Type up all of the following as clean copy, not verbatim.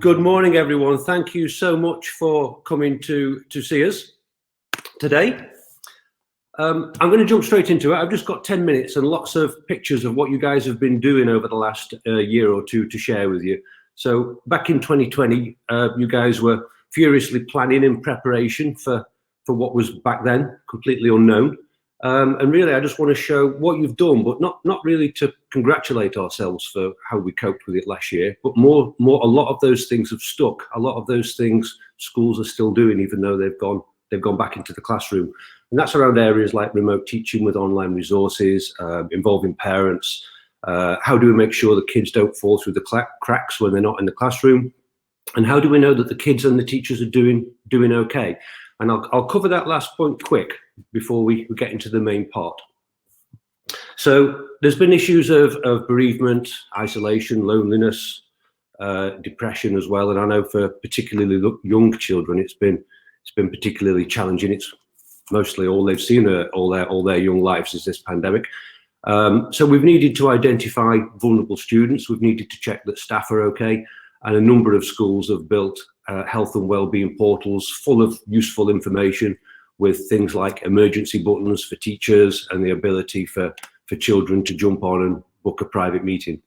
Good morning, everyone. Thank you so much for coming to see us today. I'm going to jump straight into it. I've just got 10 minutes and lots of pictures of what you guys have been doing over the last year or two to share with you. So back in 2020, you guys were furiously planning in preparation for what was back then completely unknown. And really, I just want to show what you've done, but not really to congratulate ourselves for how we coped with it last year, but more a lot of those things have stuck. A lot of those things schools are still doing, even though they've gone back into the classroom. And that's around areas like remote teaching with online resources, involving parents. How do we make sure the kids don't fall through the cracks when they're not in the classroom? And how do we know that the kids and the teachers are doing okay? And I'll cover that last point quick before we get into the main part. So there's been issues of bereavement, isolation, loneliness, depression as well. And I know for particularly young children, it's been particularly challenging. It's mostly all they've seen all their young lives is this pandemic. So we've needed to identify vulnerable students. We've needed to check that staff are okay. And a number of schools have built health and wellbeing portals full of useful information with things like emergency buttons for teachers and the ability for children to jump on and book a private meeting.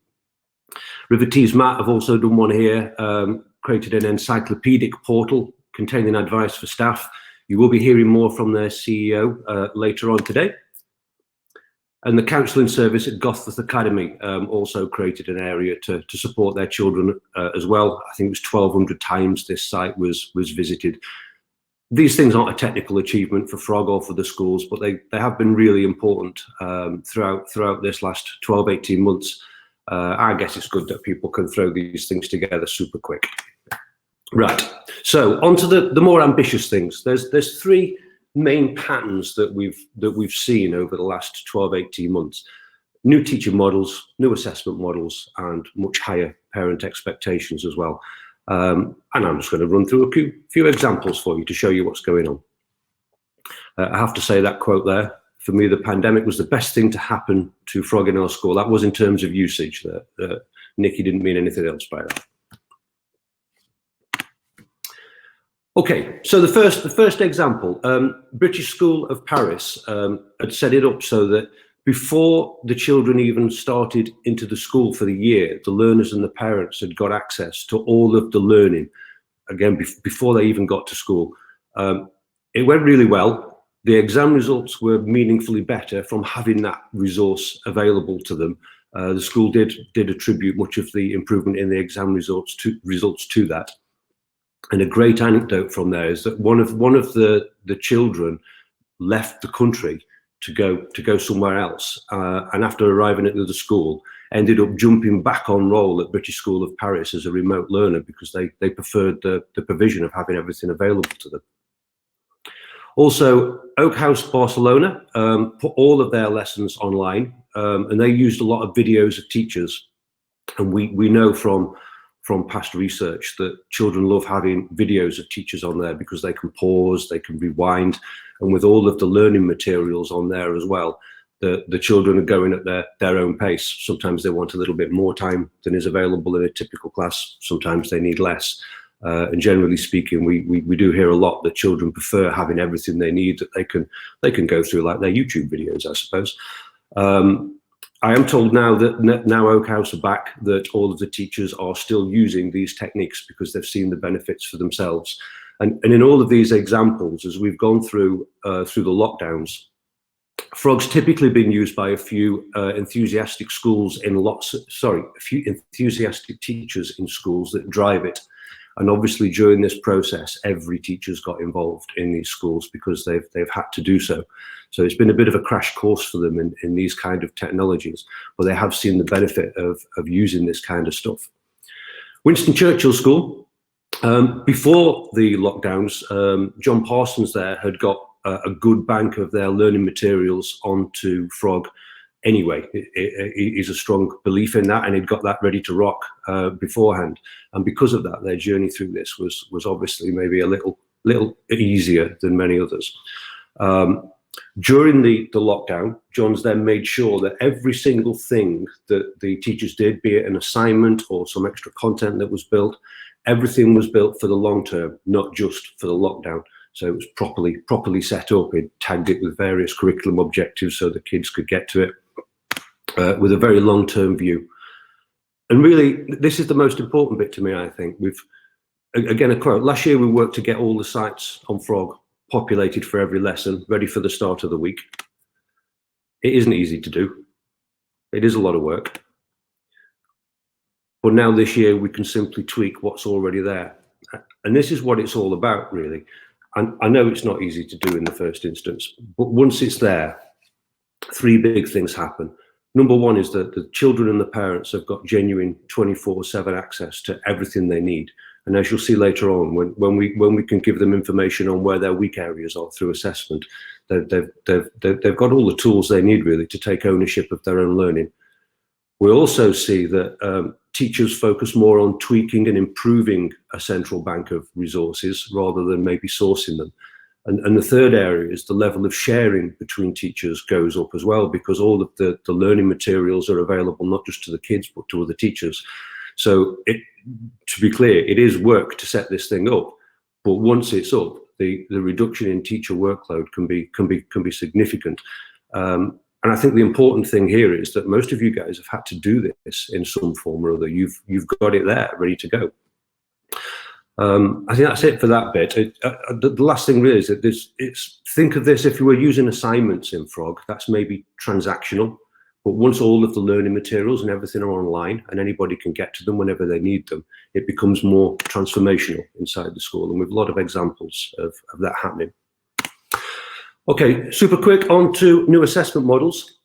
River Tees Matt have also done one here, created an encyclopedic portal containing advice for staff. You will be hearing more from their CEO later on today. And the Counselling Service at Gareth Academy also created an area to support their children as well. I think it was 1,200 times this site was visited. These things aren't a technical achievement for Frog or for the schools, but they have been really important throughout this last 12, 18 months. I guess it's good that people can throw these things together super quick. Right, so on to the more ambitious things. There's three main patterns that we've seen over the last 12, 18 months. New teaching models, new assessment models, and much higher parent expectations as well. And I'm just going to run through a few examples for you to show you what's going on. I have to say that quote there, for me, the pandemic was the best thing to happen to Frog in our school. That was in terms of usage. Nikki didn't mean anything else by that. Okay, so the first example, British School of Paris had set it up so that before the children even started into the school for the year, the learners and the parents had got access to all of the learning, again, before they even got to school. It went really well. The exam results were meaningfully better from having that resource available to them. The school did attribute much of the improvement in the exam results to that. And a great anecdote from there is that one of the children left the country to go somewhere else, and after arriving at the school, ended up jumping back on roll at British School of Paris as a remote learner because they preferred the provision of having everything available to them. Also, Oakhouse Barcelona put all of their lessons online, and they used a lot of videos of teachers, and we know from past research that children love having videos of teachers on there because they can pause, they can rewind, and with all of the learning materials on there as well, the children are going at their own pace. Sometimes they want a little bit more time than is available in a typical class. Sometimes they need less. And generally speaking, we do hear a lot that children prefer having everything they need that they can go through, like their YouTube videos, I suppose. I am told now that Oakhouse are back, that all of the teachers are still using these techniques because they've seen the benefits for themselves. And in all of these examples, as we've gone through the lockdowns, Frog's typically been used by a few enthusiastic enthusiastic teachers in schools that drive it. And obviously during this process, every teacher's got involved in these schools because they've had to do so. So it's been a bit of a crash course for them in these kind of technologies, but they have seen the benefit of using this kind of stuff. Winston Churchill School, before the lockdowns, John Parsons there had got a good bank of their learning materials onto Frog anyway. He's a strong belief in that, and he'd got that ready to rock beforehand. And because of that, their journey through this was obviously maybe a little easier than many others. During the lockdown, John's then made sure that every single thing that the teachers did, be it an assignment or some extra content that was built, everything was built for the long term, not just for the lockdown. So it was properly set up. It tagged it with various curriculum objectives so the kids could get to it with a very long-term view. And really, this is the most important bit to me, I think. Again, a quote, last year we worked to get all the sites on Frog populated for every lesson, ready for the start of the week. It isn't easy to do. It is a lot of work. But now this year we can simply tweak what's already there. And this is what it's all about, really. And I know it's not easy to do in the first instance, but once it's there, three big things happen. Number one is that the children and the parents have got genuine 24/7 access to everything they need. And as you'll see later on, when we can give them information on where their weak areas are through assessment, they've got all the tools they need, really, to take ownership of their own learning. We also see that teachers focus more on tweaking and improving a central bank of resources rather than maybe sourcing them. And the third area is the level of sharing between teachers goes up as well, because all of the learning materials are available not just to the kids but to other teachers. So to be clear, it is work to set this thing up, but once it's up, the reduction in teacher workload can be significant. And I think the important thing here is that most of you guys have had to do this in some form or other. You've got it there, ready to go. I think that's it for that bit. The last thing really is that think of this, if you were using assignments in Frog, that's maybe transactional. But once all of the learning materials and everything are online and anybody can get to them whenever they need them, it becomes more transformational inside the school. And we have a lot of examples of that happening. Okay, super quick on to new assessment models.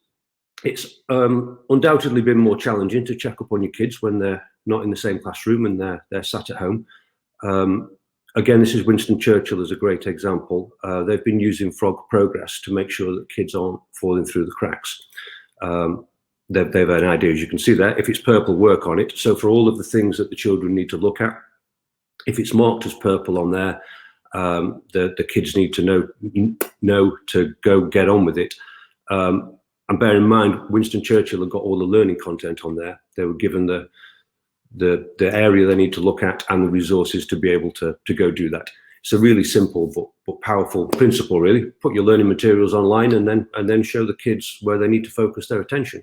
It's undoubtedly been more challenging to check up on your kids when they're not in the same classroom and they're sat at home. Again, this is Winston Churchill as a great example. They've been using Frog Progress to make sure that kids aren't falling through the cracks. They've had an idea, as you can see there. If it's purple, work on it. So for all of the things that the children need to look at, if it's marked as purple on there, the kids need to know to go get on with it. And bear in mind, Winston Churchill had got all the learning content on there. They were given the area they need to look at and the resources to be able to go do that. It's a really simple but powerful principle, really. Put your learning materials online and then show the kids where they need to focus their attention.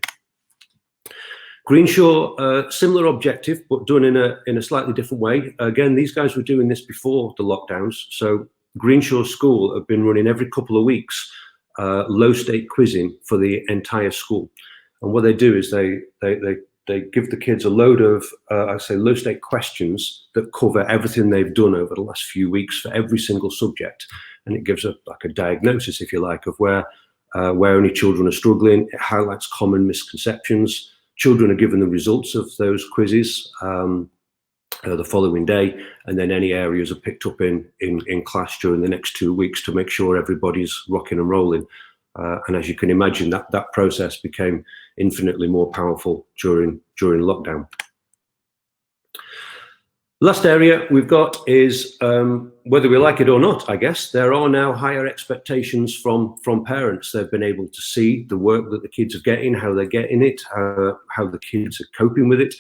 Greenshaw, similar objective, but done in a slightly different way. Again, these guys were doing this before the lockdowns. So Greenshaw School have been running every couple of weeks low-stake quizzing for the entire school. And what they do is they give the kids a load of, low-stake questions that cover everything they've done over the last few weeks for every single subject. And it gives a diagnosis, if you like, of where any children are struggling. It highlights common misconceptions. Children are given the results of those quizzes the following day, and then any areas are picked up in class during the next 2 weeks to make sure everybody's rocking and rolling. And as you can imagine, that process became infinitely more powerful during lockdown. Last area we've got is, whether we like it or not, I guess, there are now higher expectations from parents. They've been able to see the work that the kids are getting, how they're getting it, how the kids are coping with it,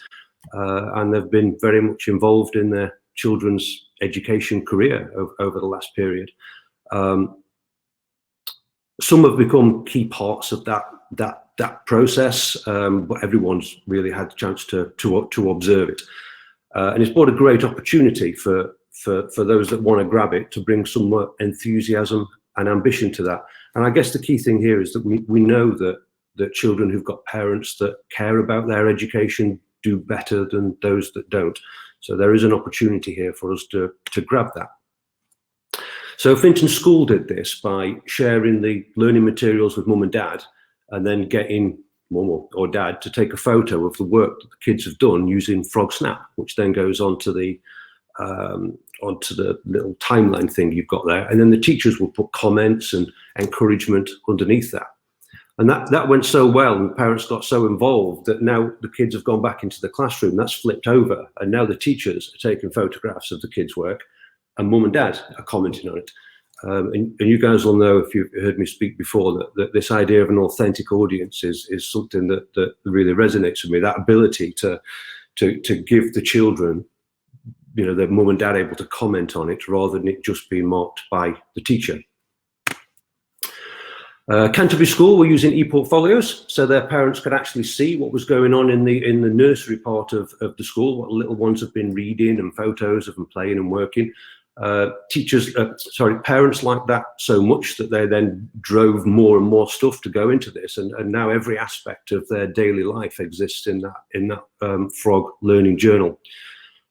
and they've been very much involved in their children's education career over the last period. Some have become key parts of that process, but everyone's really had the chance to observe it. And it's brought a great opportunity for those that want to grab it to bring some more enthusiasm and ambition to that. And I guess the key thing here is that we know that children who've got parents that care about their education do better than those that don't. So there is an opportunity here for us to grab that. So Vincents School did this by sharing the learning materials with mum and dad, and then getting mum or dad to take a photo of the work that the kids have done using Frog Snap, which then goes onto the little timeline thing you've got there. And then the teachers will put comments and encouragement underneath that. And that went so well, and parents got so involved that now the kids have gone back into the classroom. That's flipped over, and now the teachers are taking photographs of the kids' work, and mum and dad are commenting on it. And you guys will know, if you've heard me speak before, that this idea of an authentic audience is something that really resonates with me. That ability to give the children their mum and dad able to comment on it rather than it just being marked by the teacher. Canterbury School were using e-portfolios, so their parents could actually see what was going on in the nursery part of the school, what the little ones have been reading, and photos of them playing and working. Parents liked that so much that they then drove more and more stuff to go into this, and now every aspect of their daily life exists in that Frog Learning Journal.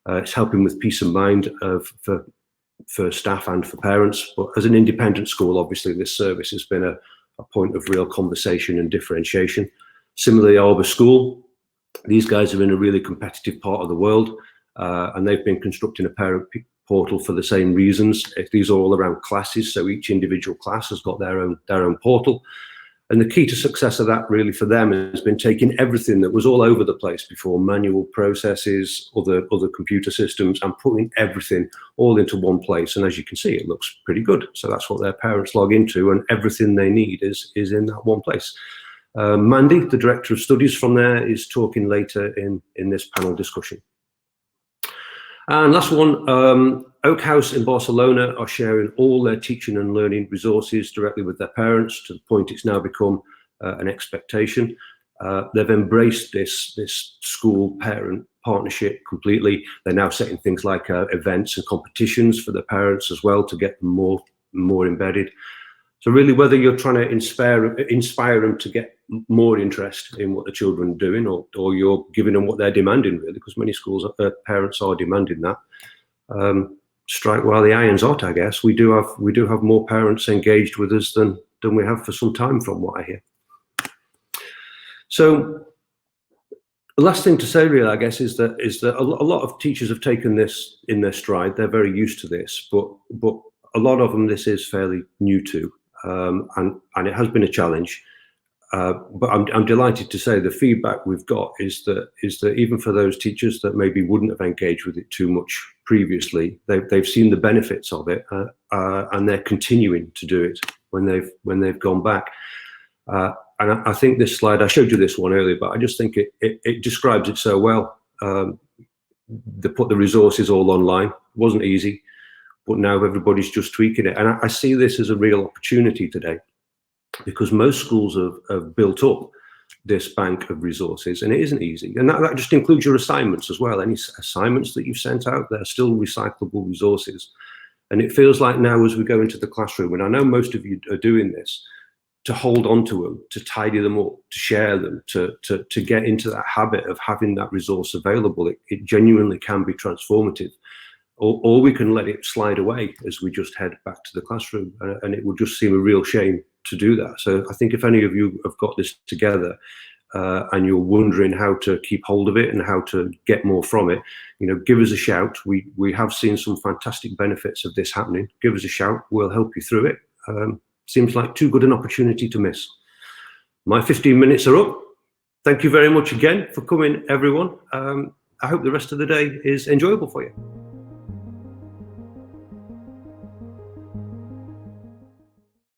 It's helping with peace of mind for staff and for parents, but as an independent school, obviously this service has been a point of real conversation and differentiation. Similarly, Arbor School, these guys are in a really competitive part of the world, and they've been constructing a parent portal for the same reasons. These are all around classes, so each individual class has got their own portal. And the key to success of that really for them has been taking everything that was all over the place before, manual processes, other computer systems, and putting everything all into one place. And as you can see, it looks pretty good. So that's what their parents log into, and everything they need is in that one place. Mandy, the Director of Studies from there, is talking later in this panel discussion. And last one, Oakhouse in Barcelona are sharing all their teaching and learning resources directly with their parents, to the point it's now become an expectation. They've embraced this school parent partnership completely. They're now setting things like events and competitions for the parents as well to get them more embedded. So really, whether you're trying to inspire them to get more interest in what the children are doing, or you're giving them what they're demanding, really, because many schools, parents are demanding that. Strike while the iron's hot, I guess. We do have more parents engaged with us than we have for some time, from what I hear. So the last thing to say, really, I guess, is that a lot of teachers have taken this in their stride. They're very used to this, but a lot of them this is fairly new to. And it has been a challenge, but I'm delighted to say the feedback we've got is that even for those teachers that maybe wouldn't have engaged with it too much previously, they've seen the benefits of it, and they're continuing to do it when they've gone back. And I think this slide, I showed you this one earlier, but I just think it describes it so well. They put the resources all online. It wasn't easy, but now everybody's just tweaking it. And I see this as a real opportunity today, because most schools have built up this bank of resources, and it isn't easy. And that just includes your assignments as well. Any assignments that you've sent out, they're still recyclable resources. And it feels like now, as we go into the classroom, and I know most of you are doing this, to hold on to them, to tidy them up, to share them, to get into that habit of having that resource available. It genuinely can be transformative. Or we can let it slide away as we just head back to the classroom, and it would just seem a real shame to do that. So I think if any of you have got this together and you're wondering how to keep hold of it and how to get more from it, give us a shout. We have seen some fantastic benefits of this happening. Give us a shout. We'll help you through it. Seems like too good an opportunity to miss. My 15 minutes are up. Thank you very much again for coming, everyone. I hope the rest of the day is enjoyable for you.